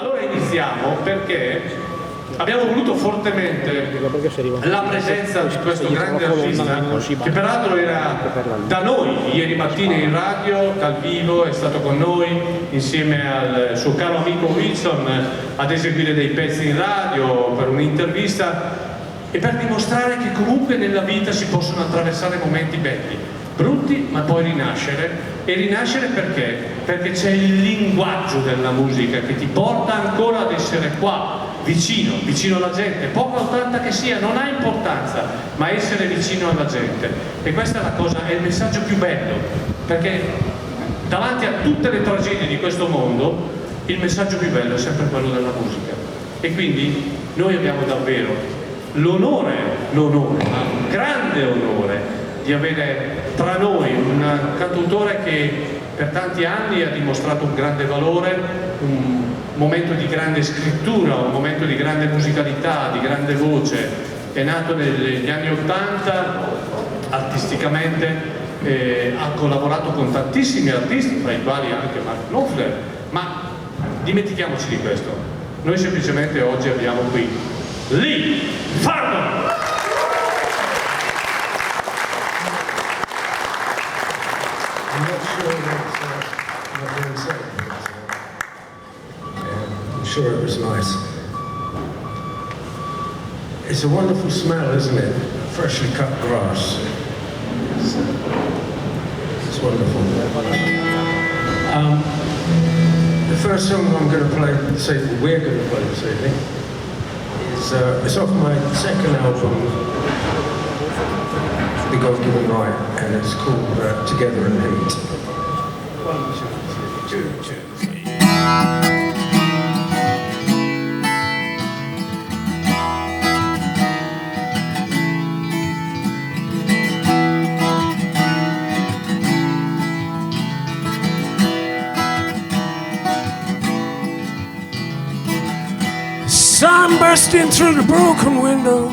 Allora iniziamo perché abbiamo voluto fortemente la presenza di questo grande artista che peraltro era da noi ieri mattina in radio, dal vivo, è stato con noi insieme al suo caro amico Wilson ad eseguire dei pezzi in radio per un'intervista e per dimostrare che comunque nella vita si possono attraversare momenti belli, brutti, ma poi rinascere. E rinascere perché? Perché c'è il linguaggio della musica che ti porta ancora ad essere qua, vicino alla gente, poca o tanta che sia, non ha importanza, ma essere vicino alla gente. E questa è la cosa, è il messaggio più bello, perché davanti a tutte le tragedie di questo mondo, il messaggio più bello è sempre quello della musica. E quindi noi abbiamo davvero l'onore, ma un grande onore, di avere tra noi un cantautore che per tanti anni ha dimostrato un grande valore, un momento di grande scrittura, un momento di grande musicalità, di grande voce. È nato negli anni '80 artisticamente, ha collaborato con tantissimi artisti, tra i quali anche Mark Knopfler, ma dimentichiamoci di questo. Noi semplicemente oggi abbiamo qui Fardon! I'm not sure that's not very safe, but I'm sure it was nice. It's a wonderful smell, isn't it? Freshly cut grass. It's wonderful. The first song I'm going to play this evening, we're going to play this evening, is it's off my second album, The God Given Right, and it's called Together in Heat. 1, 2, 3, 2, 2, 3. The sun bursting through the broken window,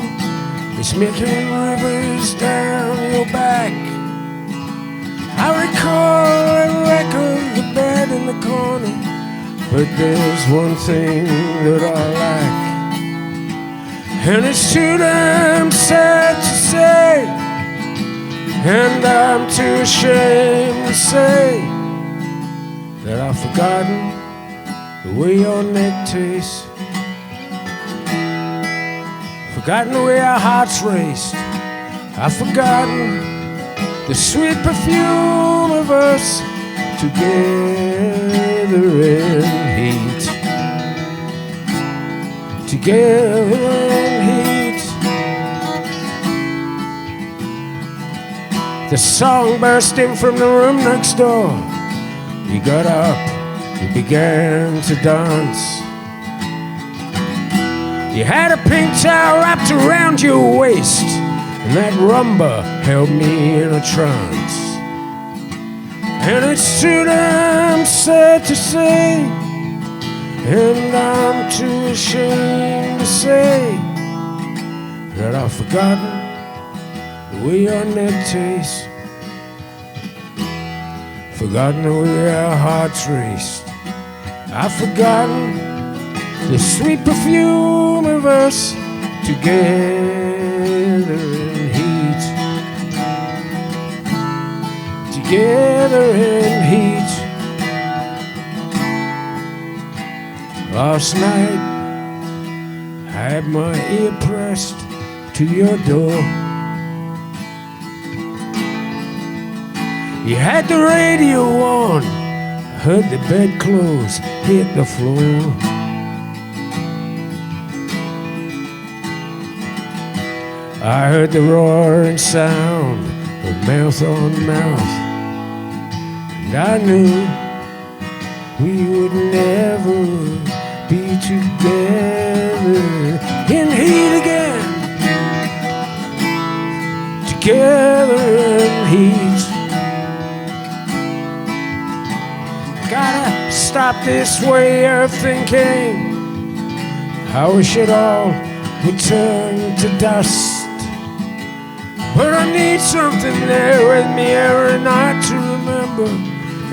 it's making rivers down your back. I recall a record, the bed in the corner, but there's one thing that I lack, and it's too damn sad to say, and I'm too ashamed to say that I've forgotten the way your neck tastes, forgotten the way our hearts raced. I've forgotten the sweet perfume of us together in heat. Together in heat. The song bursting from the room next door. We got up, we began to dance. You had a pink towel wrapped around your waist, and that rumba held me in a trance. And it's too damn sad to say, and I'm too ashamed to say, that I've forgotten the way your neck tastes, forgotten the way our hearts raced. I've forgotten the sweet perfume of us together in heat. Together in heat. Last night I had my ear pressed to your door. You had the radio on, I heard the bedclothes hit the floor. I heard the roaring sound of mouth on mouth, and I knew we would never be together in heat again. Together in heat. Gotta stop this way of thinking. I wish it all would turn to dust. But I need something there with me every night to remember,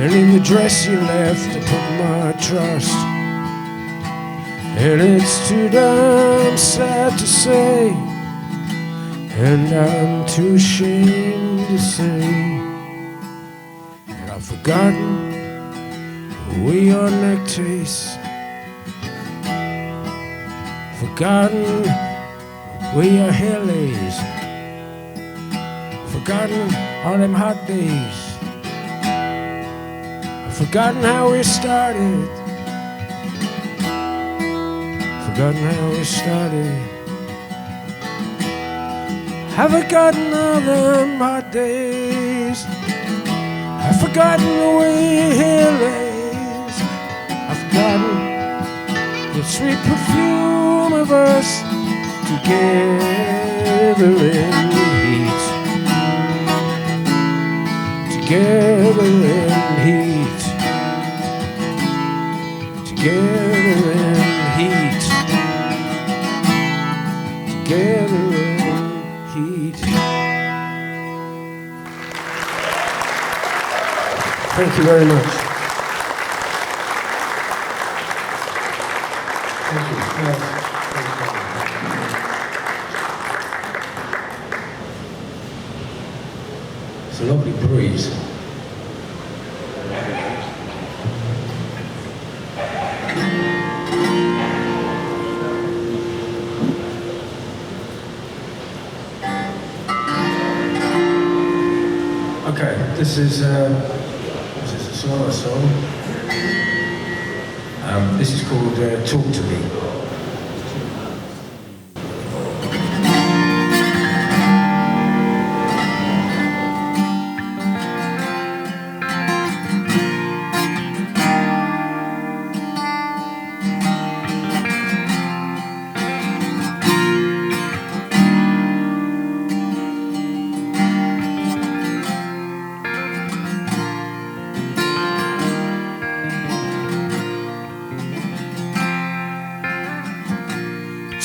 and in the dress you left to put my trust. And it's too damn sad to say, and I'm too ashamed to say that I've forgotten the way your neck tastes, forgotten the way your hair lays, forgotten all them hot days, I've forgotten how we started, forgotten how we started. I've forgotten all them hot days. I've forgotten the way your hair lays. I've forgotten the sweet perfume of us together in heat. Together in heat. Together in heat. Together in heat. Thank you very much. Thank you. It's a lovely breeze. Okay, this is a slower song. This is called Talk to Me.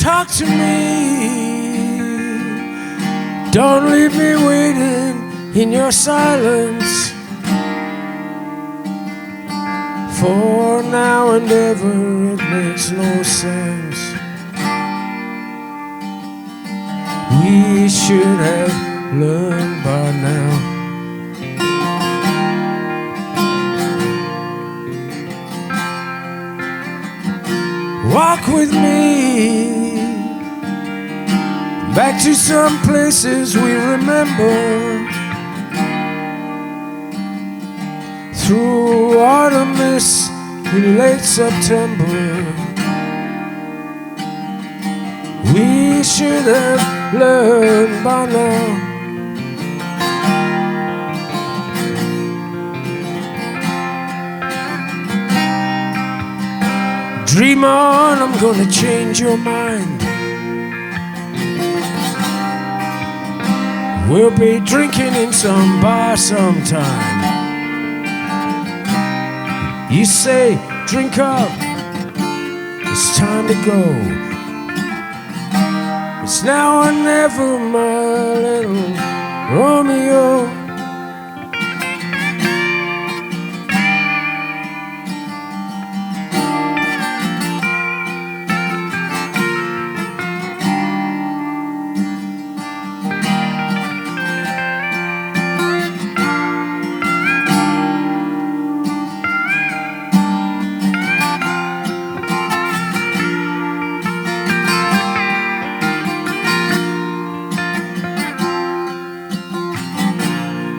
Talk to me, don't leave me waiting in your silence. For now and ever it makes no sense. We should have learned by now. Walk with me back to some places we remember, through autumn mists in late September. We should have learned by now. Dream on, I'm gonna change your mind. We'll be drinking in some bar sometime. You say, drink up, it's time to go. It's now or never, my little Romeo.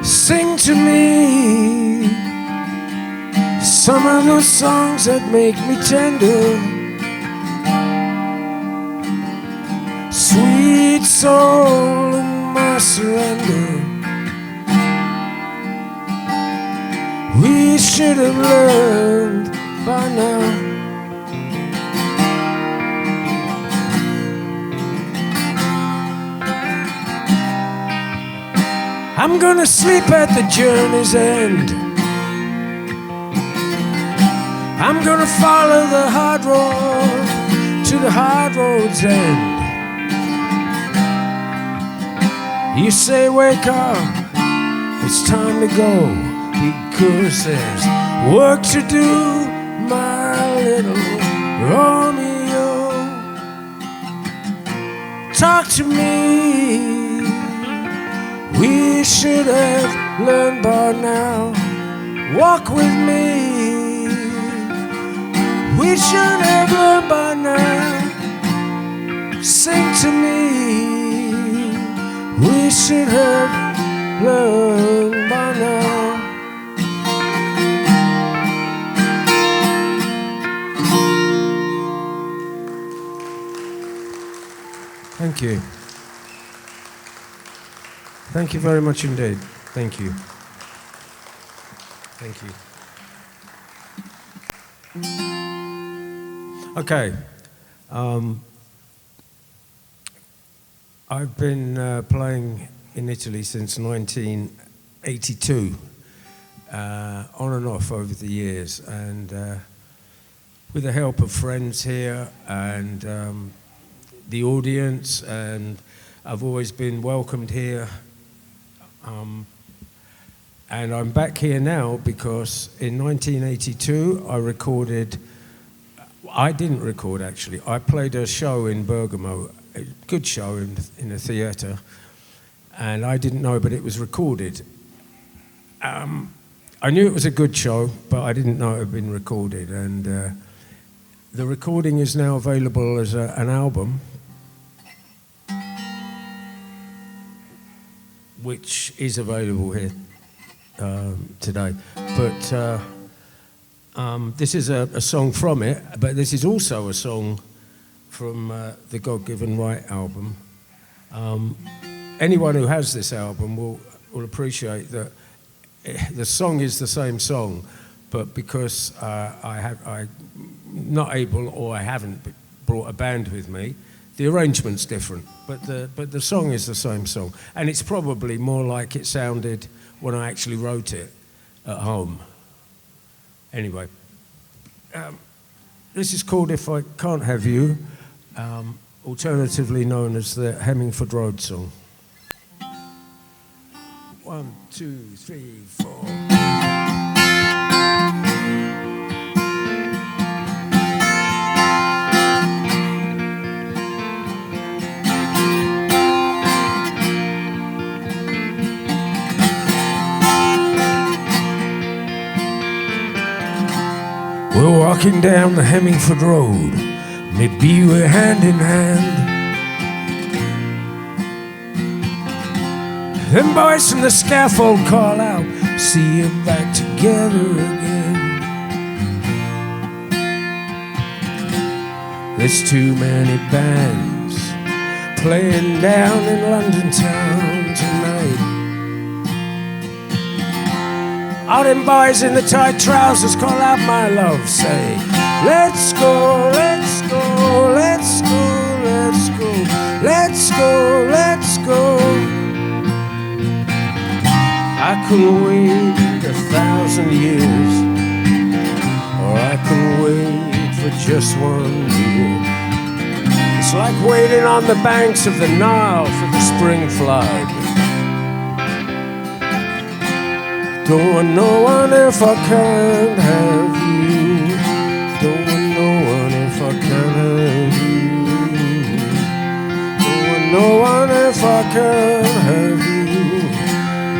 Sing to me some of those songs that make me tender. Sweet soul of my surrender. We should have learned by now. I'm gonna sleep at the journey's end. I'm gonna follow the hard road to the hard road's end. You say wake up, it's time to go, because there's work to do, my little Romeo. talk to me. We should have learned by now. Walk with me. We should have learned by now. Sing to me. We should have learned by now. Thank you. Thank you very much indeed. Thank you. Thank you. Okay. I've been playing in Italy since 1982, on and off over the years, and with the help of friends here and the audience, and I've always been welcomed here. And I'm back here now because in 1982 I didn't record actually, I played a show in Bergamo, a good show in a theatre, and I didn't know, but it was recorded. I knew it was a good show, but I didn't know it had been recorded, and the recording is now available as an album, which is available here today. But this is a song from it, but this is also a song from the God-Given Right album. Anyone who has this album will appreciate that the song is the same song, but because I'm not able, or I haven't brought a band with me, the arrangement's different, but the song is the same song, and it's probably more like it sounded when I actually wrote it at home. Anyway, this is called If I Can't Have You, alternatively known as the Hemmingford Road song. 1, 2, 3, 4. We're walking down the Hemmingford Road, maybe we're hand in hand. Them boys from the scaffold call out, see you back together again. There's too many bands playing down in London town tonight. All them boys in the tight trousers call out my love, say, let's go, let's go, let's go, let's go, let's go, let's go. I could wait 1,000 years, or I could wait for just 1 year. It's like waiting on the banks of the Nile for the spring flood. Don't want no one if I can't have you. Don't want no one if I can't have you. Don't want no one if I can't have you.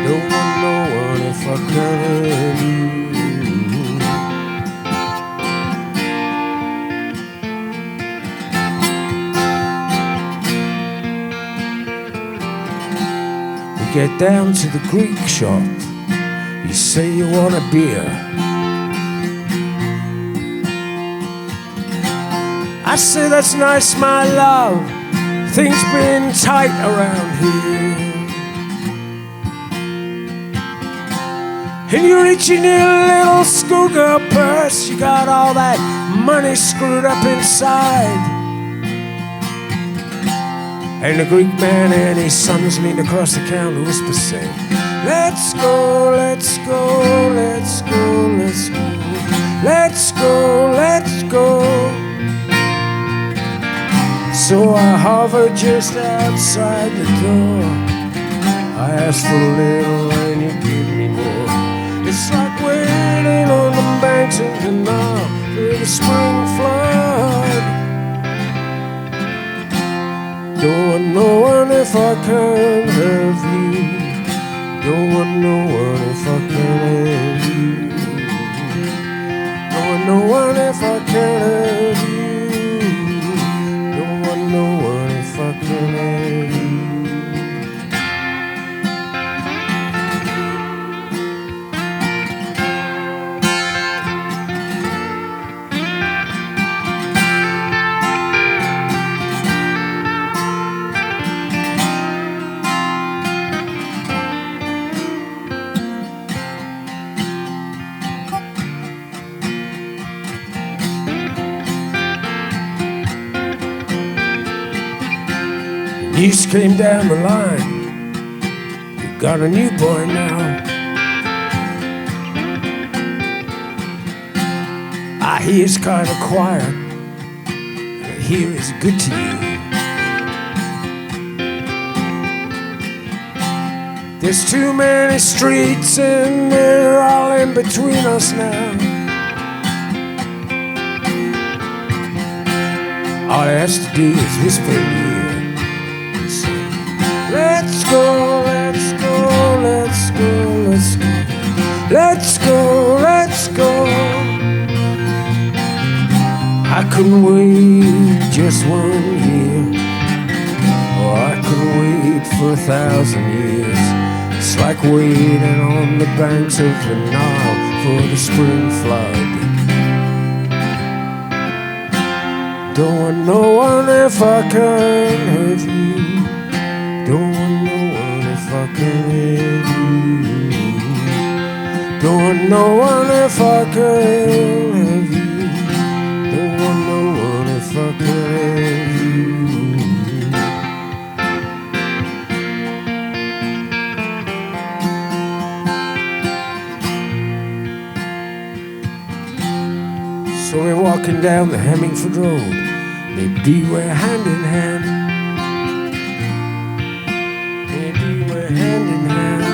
Don't want no one if I can't have you. We get down to the Greek shop. You say you want a beer. I say that's nice, my love. Things been tight around here. And you reach in your little schoolgirl purse. You got all that money screwed up inside. And the Greek man and his sons lean across the counter, whisper, say, let's go, let's go, let's go, let's go, let's go, let's go. So I hover just outside the door. I ask for a little and you give me more. It's like waiting on the banks of the Nile for the spring flood. Don't want if I can have you. Don't want no one if I can have you. Don't want no one if I can have you. Don't want no one if I can have you. News came down the line, you got a new boy now. I hear he's kinda quiet, I hear he's good to you. There's too many streets and they're all in between us now. All he has to do is whisper in your ear. Let's go, let's go, let's go, let's go. Let's go, let's go. I couldn't wait just 1 year, or I could wait for 1,000 years. It's like waiting on the banks of the Nile for the spring flood. Don't want no one if I can have you. Don't want no one if I can have you. Don't want no one if I can have you. Don't want no one if I can have you. So we're walking down the Hemmingford Road. Maybe we're hand in hand. Hand in hand.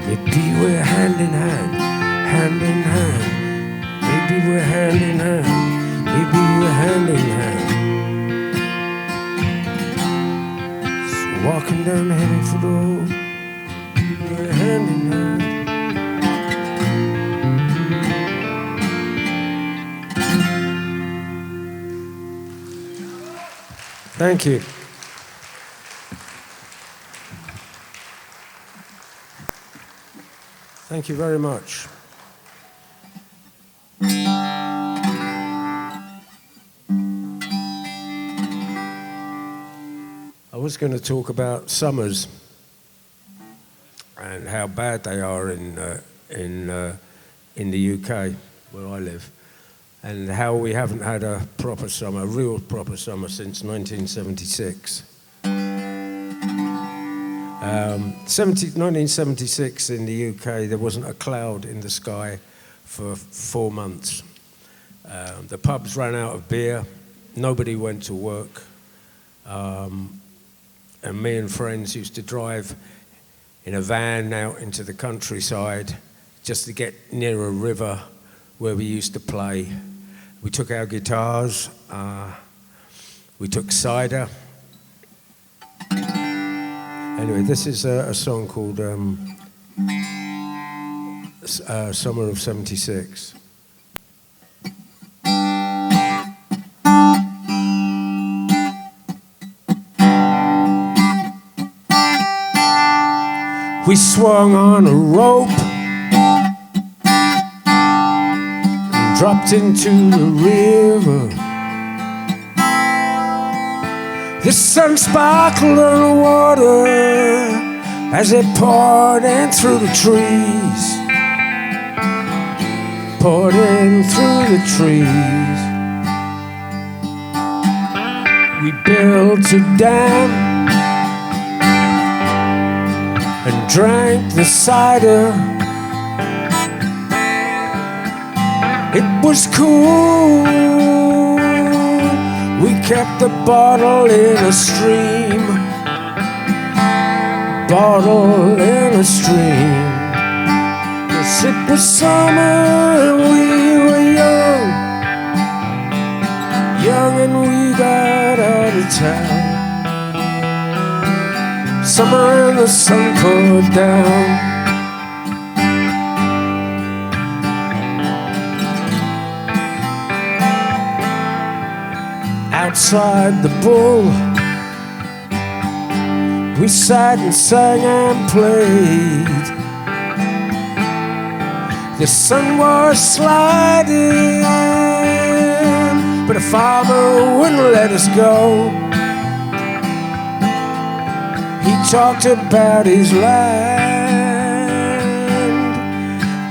Maybe we're hand in hand, hand in hand. Maybe we're hand in hand, maybe we're hand in hand. So walking down the Hemmingford Road, we're hand in hand. Thank you. Thank you very much. I was going to talk about summers and how bad they are in the UK, where I live, and how we haven't had a proper summer, a real proper summer, since 1976. 1976 in the UK, there wasn't a cloud in the sky for 4 months. The pubs ran out of beer, nobody went to work, and me and friends used to drive in a van out into the countryside just to get near a river where we used to play. We took our guitars, we took cider. Anyway, this is a song called Summer of '76. We swung on a rope and dropped into the river. The sun sparkled on the water as it poured in through the trees. Poured in through the trees. We built a dam and drank the cider. It was cool. We kept the bottle in a stream. Bottle in a stream. 'Cause it was summer and we were young. Young and we got out of town. summer and the sun poured down. Outside the Bull, we sat and sang and played. The sun was sliding, but a farmer wouldn't let us go. He talked about his land,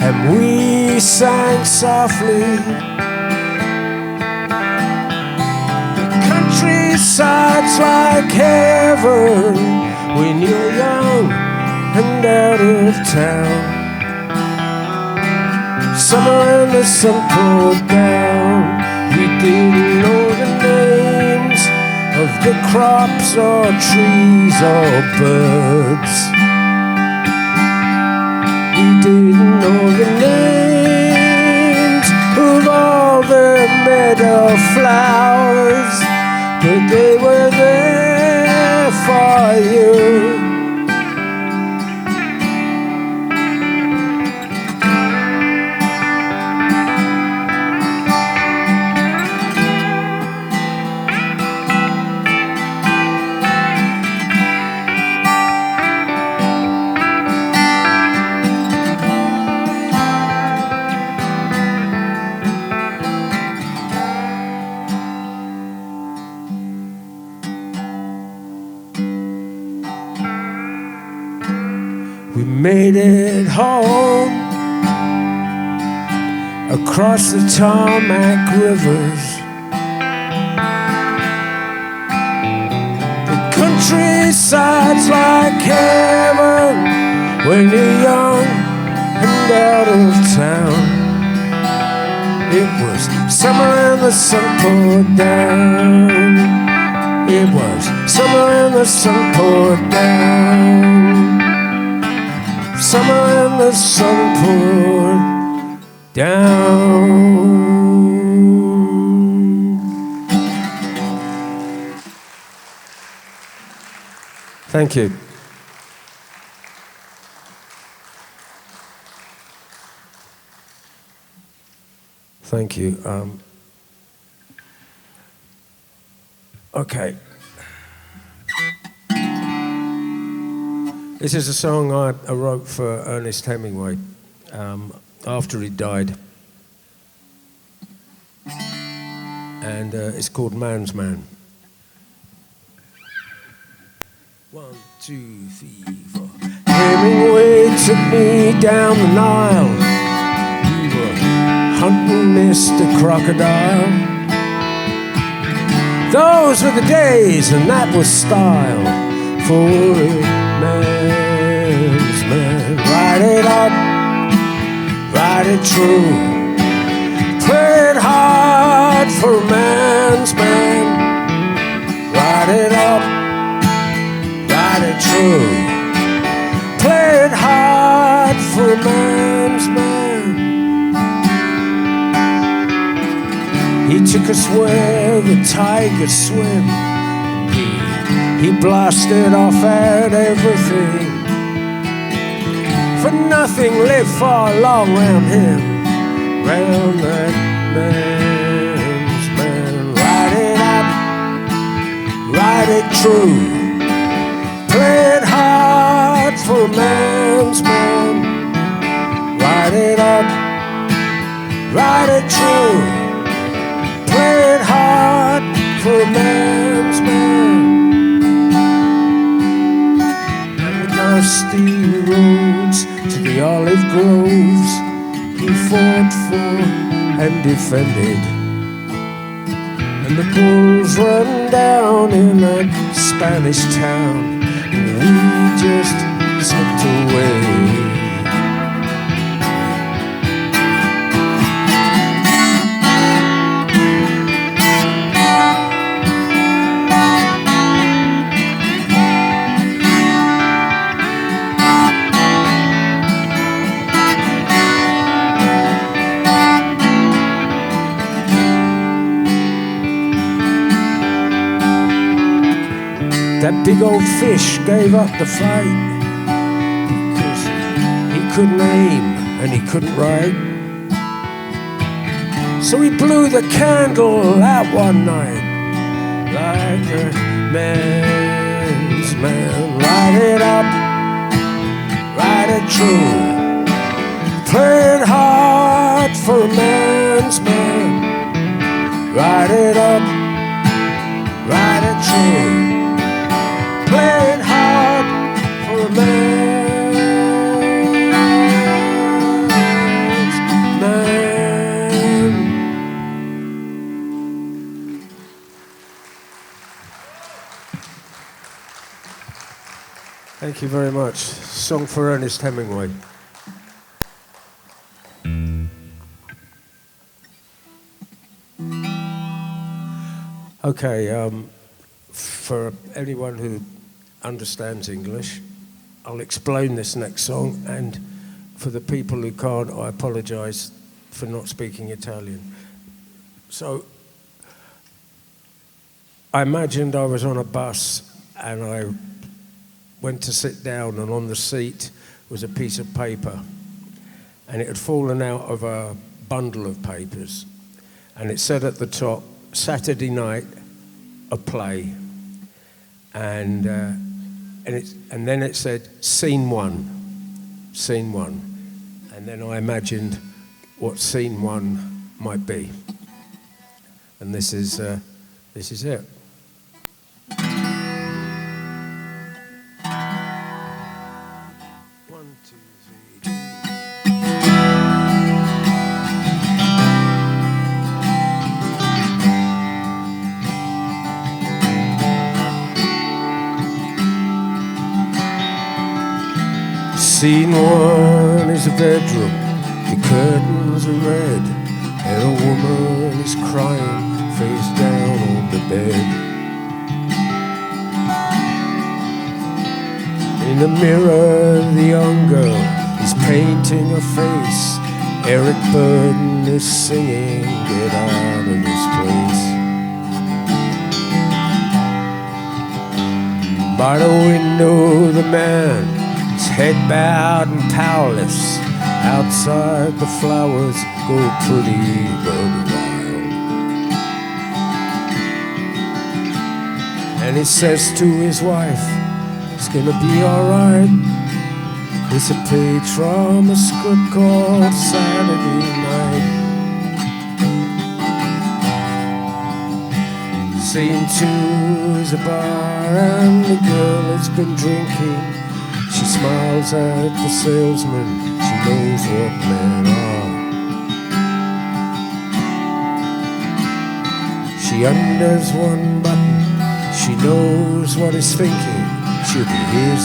and we sang softly. The countryside's like heaven when you're young and out of town. Summer and the sun poured down. We didn't know the names of the crops or trees or birds. We didn't know the names of all the meadow flowers, but they were there for you. We made it home across the tarmac rivers. The countryside's like heaven when you're young and out of town. It was summer and the sun poured down. It was summer and the sun poured down. Summer and the sun poured down. Thank you. Thank you. Okay. This is a song I wrote for Ernest Hemingway after he died. And it's called Man's Man. 1, 2, 3, 4. Hemingway took me down the Nile. We were hunting Mr. Crocodile. Those were the days, and that was style for a man's man. Ride it up, ride it true. Play it hard for a man's man. Ride it up, ride it true. Play it hard for a man's man. He took us where the tigers swim. He blasted off at everything. For nothing lived for long round him, round that man's man. Ride it up, ride it true. Play it hard for a man's man. Ride it up, ride it true. Play it hard for a man's man. Dusty roads to the olive groves he fought for and defended. And the bulls run down in that Spanish town, and we just slipped away. That big old fish gave up the fight because he couldn't aim and he couldn't write. So he blew the candle out one night like a man's man. Light it up, ride it true. Play it hard for a man's man. Ride it up, ride it true. Play it hard for a man's man. Thank you very much. Song for Ernest Hemingway. Okay, for anyone who understands English, I'll explain this next song, and for the people who can't, I apologize for not speaking Italian. So, I imagined I was on a bus and I went to sit down, and on the seat was a piece of paper, and it had fallen out of a bundle of papers, and it said at the top, Saturday night, a play, and then it said scene one, and then I imagined what scene one might be, and this is it. 1, 2, 3, 2. Scene one is a bedroom, the curtains are red, and a woman is crying face down on the bed. In the mirror, the young girl is painting her face. Eric Burden is singing, get out of this place. By the window, the man, his head bowed and powerless. Outside the flowers go pretty but wild. And he says to his wife, it's gonna be alright. It's a page from a script called Saturday Night. Scene two is a bar and the girl has been drinking. She smiles at the salesman, she knows what men are. She undoes one button, she knows what he's thinking. She'll be his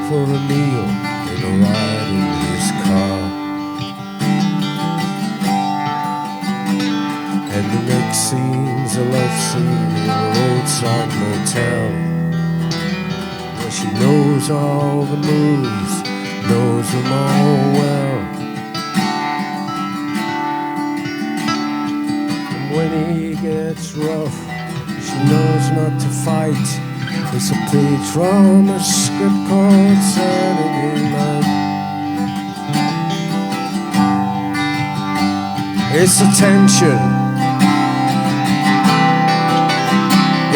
for a meal and a ride in his car. And the next scene's a love scene in a roadside motel. She knows all the moves, knows them all well. And when he gets rough, she knows not to fight. It's a page from a script called Saturday Night. It's a tension,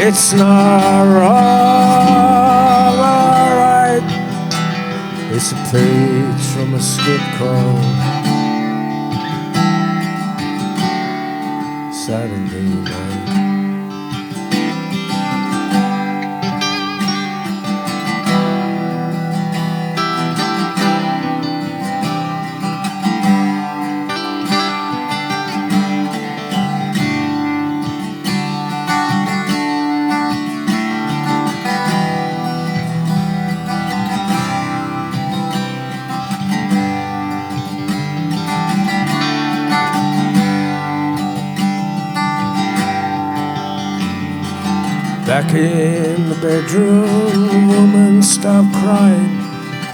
it's not wrong. It's a page from a script called Saturday Night. Back in the bedroom, the woman stopped crying.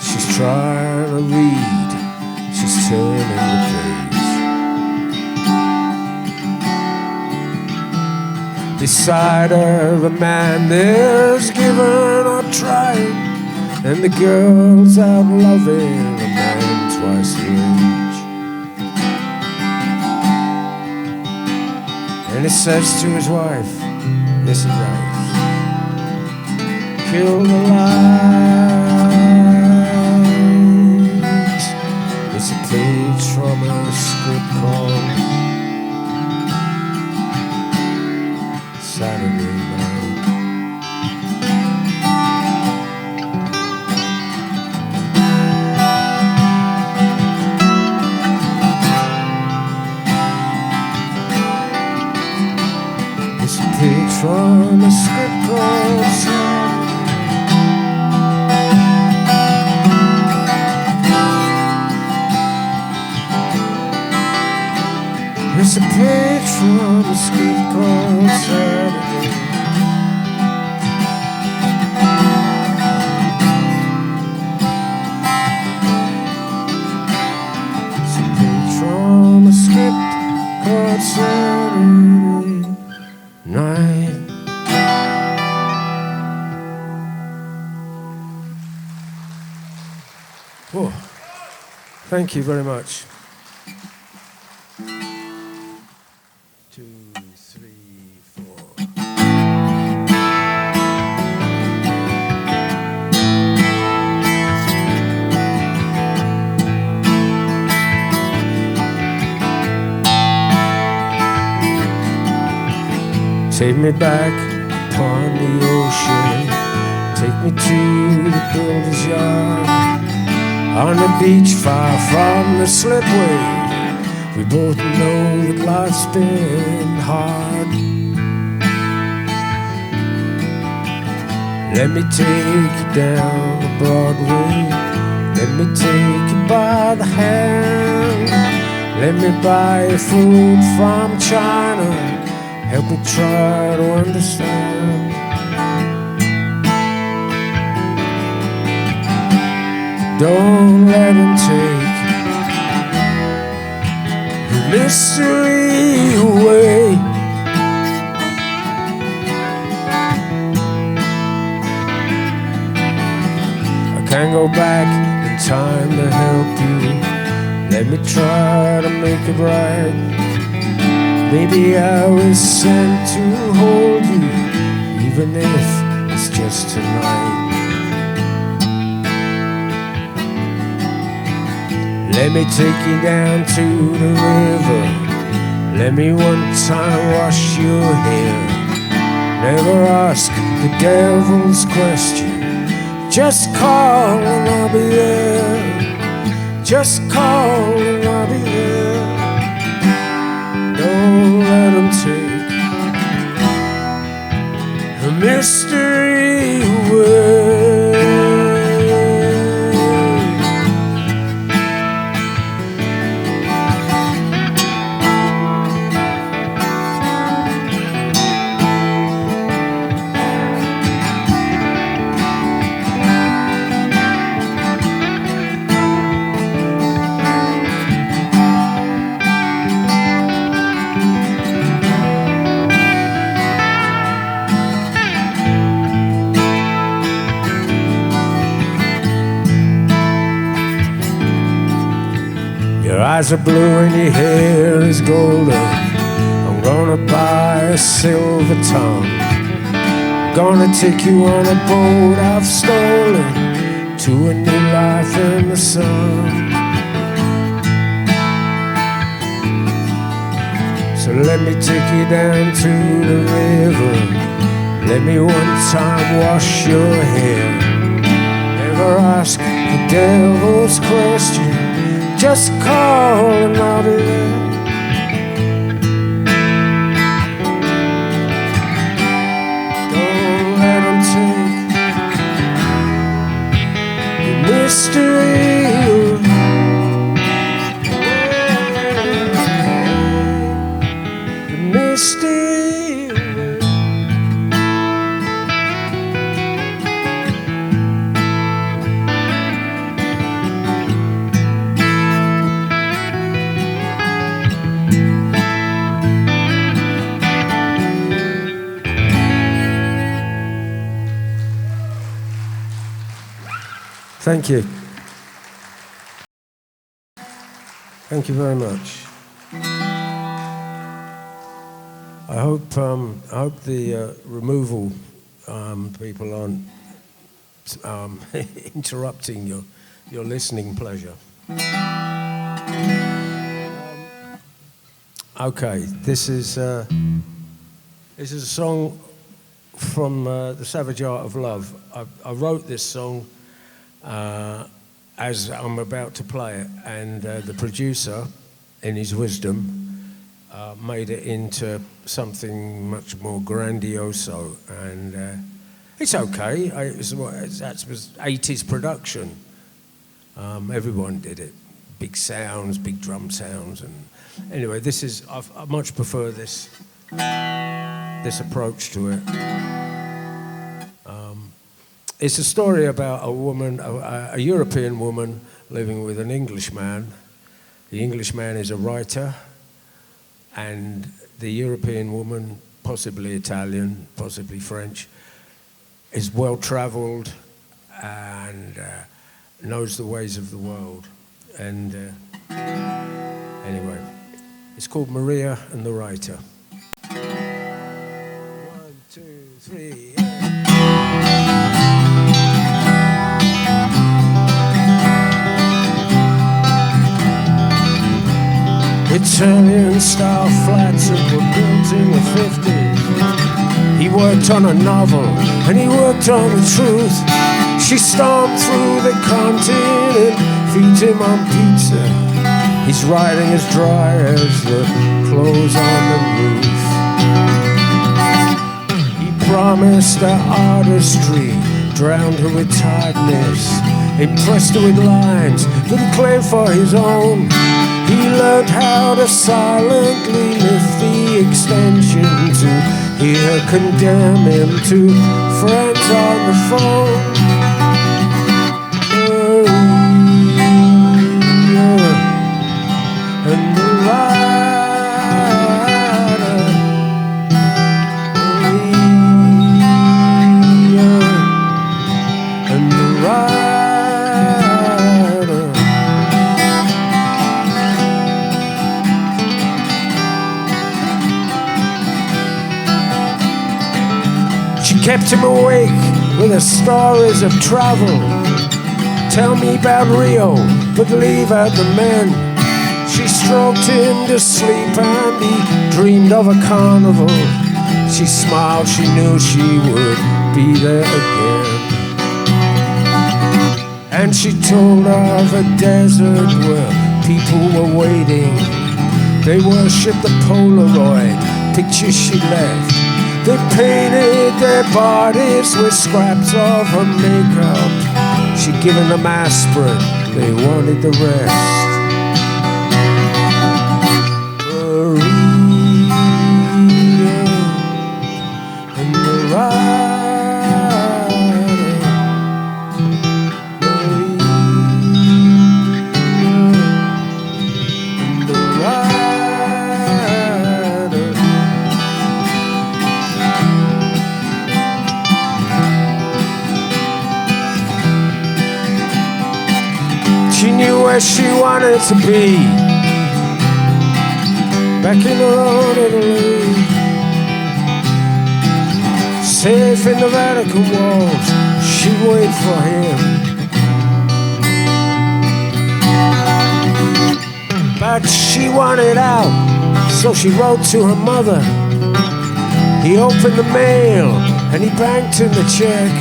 She's trying to read, she's turning the page. beside her, the man there's given up trying, and the girl's out loving a man twice her age. And he says to his wife, yes he does, kill the lights. It's a page from a script called Saturday Night. It's a page from a script called Saturday. It's a page from a script called Saturday. It's a page from a script called Saturday Night. Oh, thank you very much. 2, 3, 4. Take me back upon the ocean, take me to the builder's yard, on the beach far from the slipway. We both know that life's been hard. Let me take you down the Broadway, let me take you by the hand, let me buy you food from China, help me try to understand. Don't let him take mystery away. I can't go back in time to help you. Let me try to make it right. Maybe I was sent to hold you, even if it's just tonight. Let me take you down to the river, let me one time wash your hair. Never ask the devil's question, just call and I'll be there. Just call and I'll be there. Don't let him take a mystery away. Your eyes are blue and your hair is golden. I'm gonna buy a silver tongue. Gonna take you on a boat I've stolen to a new life in the sun. So let me take you down to the river, let me one time wash your hair. Never ask the devil's question, just call and I'll be there. Don't let them take the mystery away. The mystery away. Thank you. Thank you very much. I hope the removal people aren't interrupting your listening pleasure. Okay, this is a song from The Savage Art of Love. I wrote this song as I'm about to play it, and the producer, in his wisdom, made it into something much more grandioso, and it's okay. That was 80s production. Everyone did it. Big sounds, big drum sounds, and anyway, I much prefer this approach to it. It's a story about a woman, a European woman living with an Englishman. The Englishman is a writer, and the European woman, possibly Italian, possibly French, is well-traveled and knows the ways of the world. And anyway, it's called Maria and the Writer. 1, 2, 3, Italian-style flats that were built in the 50s. He worked on a novel, and he worked on the truth. She stomped through the continent, feeds him on pizza. His writing is dry as the clothes on the roof. He promised her artistry, drowned her with tiredness, impressed her with lines that he claimed for his own. He learned how to silently lift the extension to hear her condemn him to friends on the phone. And the kept him awake with her stories of travel. Tell me about Rio, but leave out the men. She stroked him to sleep and he dreamed of a carnival. She smiled, she knew she would be there again. And she told of a desert where people were waiting. They worshipped the Polaroid pictures she left. They painted their bodies with scraps of her makeup. She'd given them aspirin, they wanted the rest. Maria and the writer. Maria and the writer. She knew where she wanted to be, back in her own Italy, safe in the Vatican walls. She'd wait for him, but she wanted out, so she wrote to her mother. He opened the mail and he banked in the check.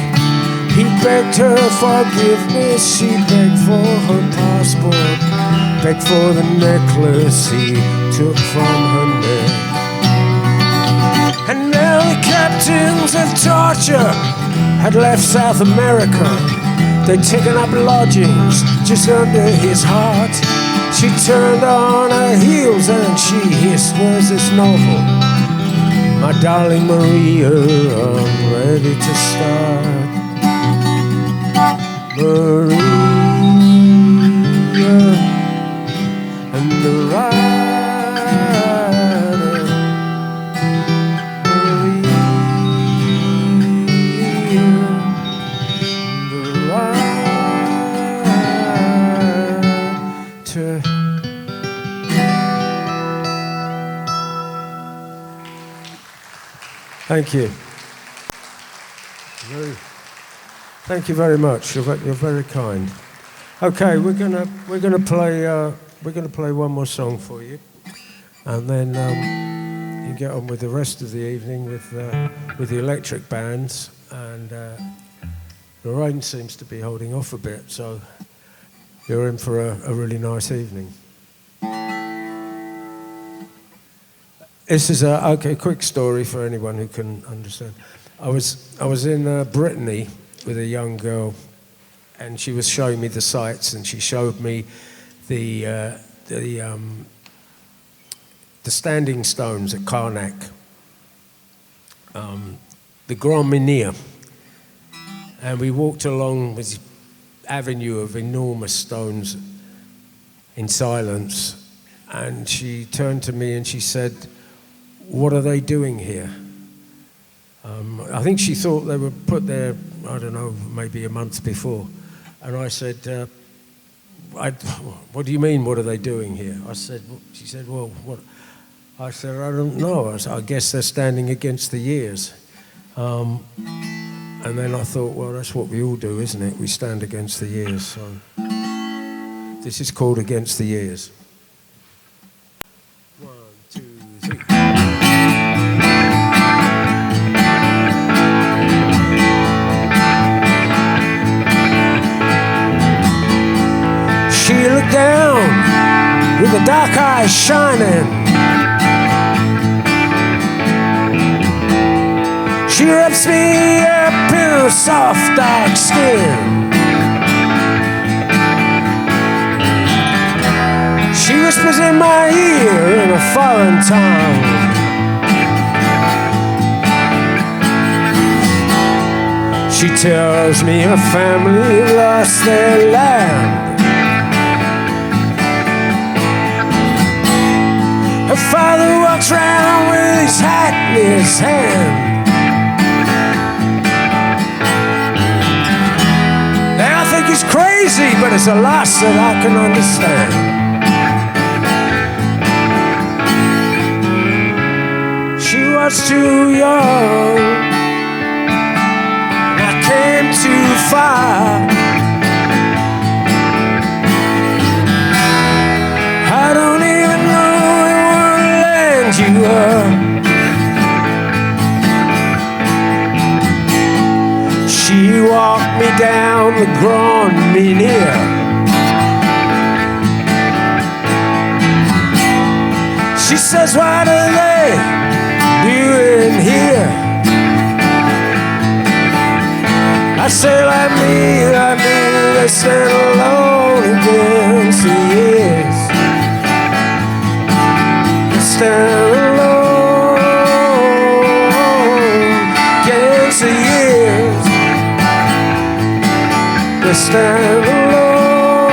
He begged her forgiveness, she begged for her passport, begged for the necklace he took from her neck. And now the captains of torture had left South America. They'd taken up lodgings just under his heart. She turned on her heels and she hissed, "Where's this novel? My darling Maria, I'm ready to start." Maria and the writer. Maria and the writer. Thank you. Thank you very much. You're very kind. Okay, we're gonna play one more song for you, and then you get on with the rest of the evening with the electric bands. And the rain seems to be holding off a bit, so you're in for a really nice evening. This is a quick story for anyone who can understand. I was in Brittany with a young girl, and she was showing me the sights, and she showed me the standing stones at Karnak, the Grand Menhir, and we walked along this avenue of enormous stones in silence, and she turned to me and she said, "What are they doing here?" I think she thought they were put there, I don't know, maybe a month before. And I said, "What do you mean, what are they doing here?" She said, "Well, what?" I said, "I don't know. I guess they're standing against the years." And then I thought, well, that's what we all do, isn't it? We stand against the years. So this is called Against the Years. 1, 2, 3. She looked down with the dark eyes shining. She rubs me up in her soft dark skin. She whispers in my ear in a foreign tongue. She tells me her family lost their land. Her father walks around with his hat in his hand. I think he's crazy, but it's a loss that I can understand. She was too young, and I came too far. I don't even know in what land you are. She walked me down the Grand Menhir. She says, "What are they doing here?" I say, like me, they stand alone against the years. They stand alone against the years. They stand alone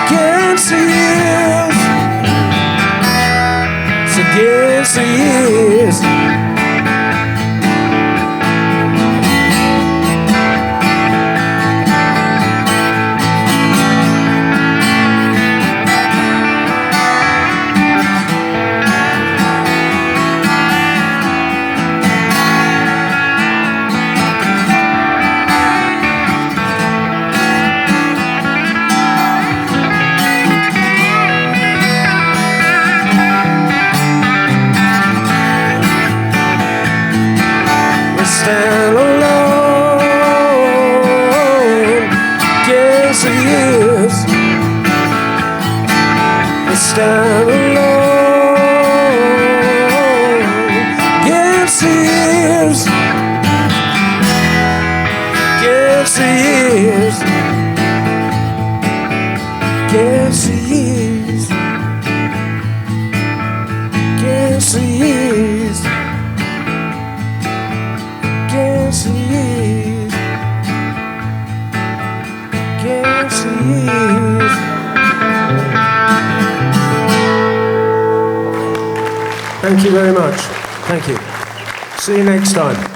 against the years. It's against the years. Stand alone against the years. We stand alone against the years. Against the years. Against the years. Against the years. Against the years, against the years. Thank you very much. Thank you. See you next time.